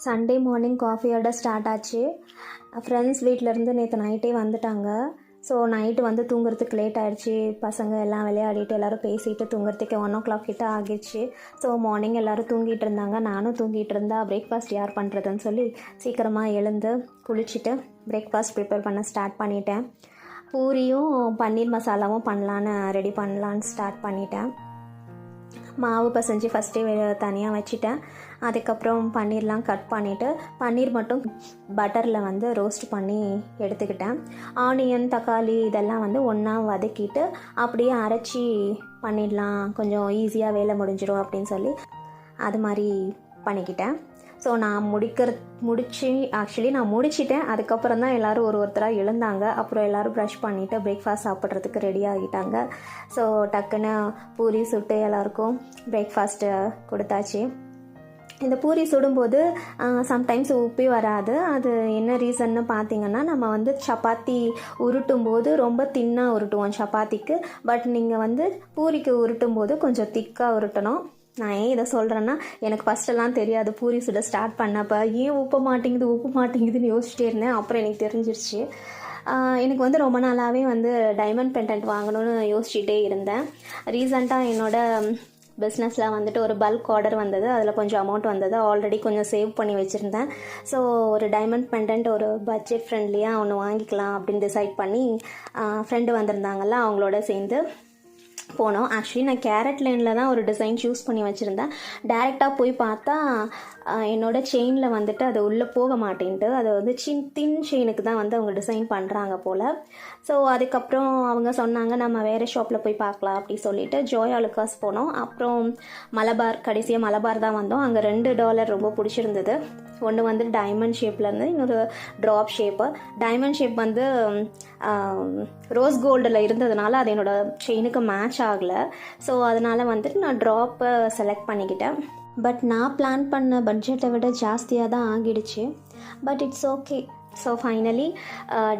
Sunday morning காஃபியோட start ஆச்சு. Friends வீட்டிலேருந்து நேற்று நைட்டே வந்துட்டாங்க. ஸோ நைட்டு வந்து தூங்குறதுக்கு லேட் ஆகிடுச்சி. பசங்க எல்லாம் விளையாடிட்டு எல்லோரும் பேசிட்டு தூங்குறதுக்கு 1 o'clock கிட்ட ஆகிடுச்சு. ஸோ மார்னிங் எல்லோரும் தூங்கிட்டு இருந்தாங்க, நானும் தூங்கிட்டு இருந்தா. பிரேக்ஃபாஸ்ட் யார் பண்ணுறதுன்னு சொல்லி சீக்கிரமாக எழுந்து குளிச்சுட்டு பிரேக்ஃபாஸ்ட் ப்ரிப்பேர் பண்ண ஸ்டார்ட் பண்ணிட்டேன். பூரியும் பன்னீர் மசாலாவும் ரெடி பண்ணலான்னு ஸ்டார்ட் பண்ணிட்டேன். மாவு பசைஞ்சு ஃபஸ்ட்டே தனியாக வச்சுட்டேன். அதுக்கப்புறம் பன்னீர்லாம் கட் பண்ணிவிட்டு பன்னீர் மட்டும் பட்டரில் வந்து ரோஸ்ட் பண்ணி எடுத்துக்கிட்டேன். ஆனியன் தக்காளி இதெல்லாம் வந்து ஒன்றா வதக்கிட்டு அப்படியே அரைச்சி பண்ணிடலாம், கொஞ்சம் ஈஸியாக வேலை முடிஞ்சிடும் அப்படின்னு சொல்லி அது மாதிரி பண்ணிக்கிட்டேன். ஸோ நான் நான் முடிச்சிட்டேன். அதுக்கப்புறம் தான் எல்லோரும் ஒருத்தராக எழுந்தாங்க. அப்புறம் எல்லோரும் ப்ரஷ் பண்ணிவிட்டு பிரேக்ஃபாஸ்ட் சாப்பிட்றதுக்கு ரெடி ஆகிட்டாங்க. ஸோ டக்குன்னு பூரி சுட்டு எல்லாருக்கும் பிரேக்ஃபாஸ்ட்டு கொடுத்தாச்சு. இந்த பூரி சுடும்போது சம்டைம்ஸ் உப்பி வராது. அது என்ன ரீசன்னு பார்த்தீங்கன்னா, நம்ம வந்து சப்பாத்தி உருட்டும் போது ரொம்ப தின்னாக உருட்டுவோம் சப்பாத்திக்கு. பட் நீங்கள் வந்து பூரிக்கு உருட்டும் போது கொஞ்சம் திக்காக உருட்டணும். நான் ஏன் இதை சொல்கிறேன்னா, எனக்கு ஃபஸ்ட்டெல்லாம் தெரியாது. பூரி சுட ஸ்டார்ட் பண்ணப்போ ஏன் உப்பு மாட்டேங்குதுன்னு யோசிச்சிட்டே இருந்தேன். அப்புறம் எனக்கு தெரிஞ்சிருச்சு. எனக்கு வந்து ரொம்ப நாளாகவே வந்து டைமண்ட் பெண்டன்ட் வாங்கணும்னு யோசிச்சுட்டே இருந்தேன். ரீசெண்டாக என்னோடய பிஸ்னஸில் வந்துட்டு ஒரு பல்க் ஆர்டர் வந்தது. அதில் கொஞ்சம் அமௌண்ட் வந்தது. ஆல்ரெடி கொஞ்சம் சேவ் பண்ணி வச்சுருந்தேன். ஸோ ஒரு டைமண்ட் பெண்டன்ட் ஒரு பட்ஜெட் ஃப்ரெண்ட்லியாக ஒன்று வாங்கிக்கலாம் அப்படின்னு டிசைட் பண்ணி ஃப்ரெண்டு வந்திருந்தாங்கல்ல, அவங்களோட சேர்ந்து போனோம். ஆக்சுவலி நான் கேரட் லைனில் தான் ஒரு டிசைன் சூஸ் பண்ணி வச்சுருந்தேன். டைரெக்டாக போய் பார்த்தா என்னோடய செயினில் வந்துட்டு அது உள்ளே போக மாட்டேன்ட்டு. அது வந்து தின் செயினுக்கு தான் வந்து அவங்க டிசைன் பண்ணுறாங்க போல். ஸோ அதுக்கப்புறம் அவங்க சொன்னாங்க நம்ம வேறு ஷாப்பில் போய் பார்க்கலாம் அப்படி சொல்லிட்டு ஜோயா லுக்காஸ் போனோம். அப்புறம் கடைசியாக மலபார் தான் வந்தோம். அங்கே $2 ரொம்ப பிடிச்சிருந்தது. ஒன்று வந்து டைமண்ட் ஷேப்லேருந்து, இன்னொரு ட்ராப் ஷேப்பு. டைமண்ட் ஷேப் வந்து ரோஸ் கோல்டில் இருந்ததுனால அது என்னோடய செயினுக்கு மேட்ச் ஆகலை. ஸோ அதனால் வந்துட்டு நான் ட்ராப்பை செலக்ட் பண்ணிக்கிட்டேன். பட் நான் பிளான் பண்ண பட்ஜெட்டை விட ஜாஸ்தியாக தான் ஆகிடுச்சு. But it's okay. So finally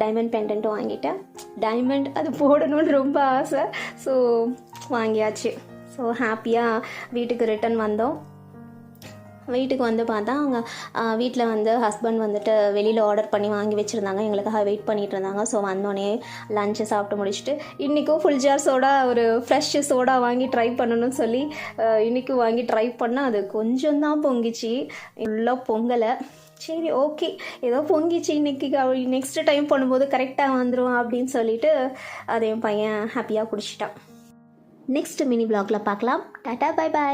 diamond pendant வாங்கிட்டேன். டைமண்ட் அது போடணும்னு ரொம்ப ஆசை. ஸோ வாங்கியாச்சு. ஸோ ஹாப்பியாக வீட்டுக்கு ரிட்டன் வந்தோம். வீட்டுக்கு வந்து பார்த்தா அவங்க வீட்டில் வந்து ஹஸ்பண்ட் வந்துட்டு வெளியில் ஆர்டர் பண்ணி வாங்கி வச்சுருந்தாங்க. எங்களுக்காக வெயிட் பண்ணிகிட்டு இருந்தாங்க. ஸோ வந்தோடனே லஞ்சை சாப்பிட்டு முடிச்சுட்டு இன்றைக்கும் ஃபுல் ஜார் சோடா, ஒரு ஃப்ரெஷ் சோடா வாங்கி ட்ரை பண்ணணும்னு சொல்லி இன்றைக்கும் வாங்கி ட்ரை பண்ணால் அது கொஞ்சம் தான் பொங்கிச்சு, ஃபுல்லாக பொங்கலை. சரி ஓகே, ஏதோ பொங்கிச்சு, இன்றைக்கி நெக்ஸ்ட்டு டைம் பண்ணும்போது கரெக்டாக வந்துடும் அப்படின்னு சொல்லிட்டு அதை என் பையன் ஹாப்பியாக குடிச்சிட்டான். நெக்ஸ்ட் மினி வ்ளாகில் பார்க்கலாம். Tata, bye bye.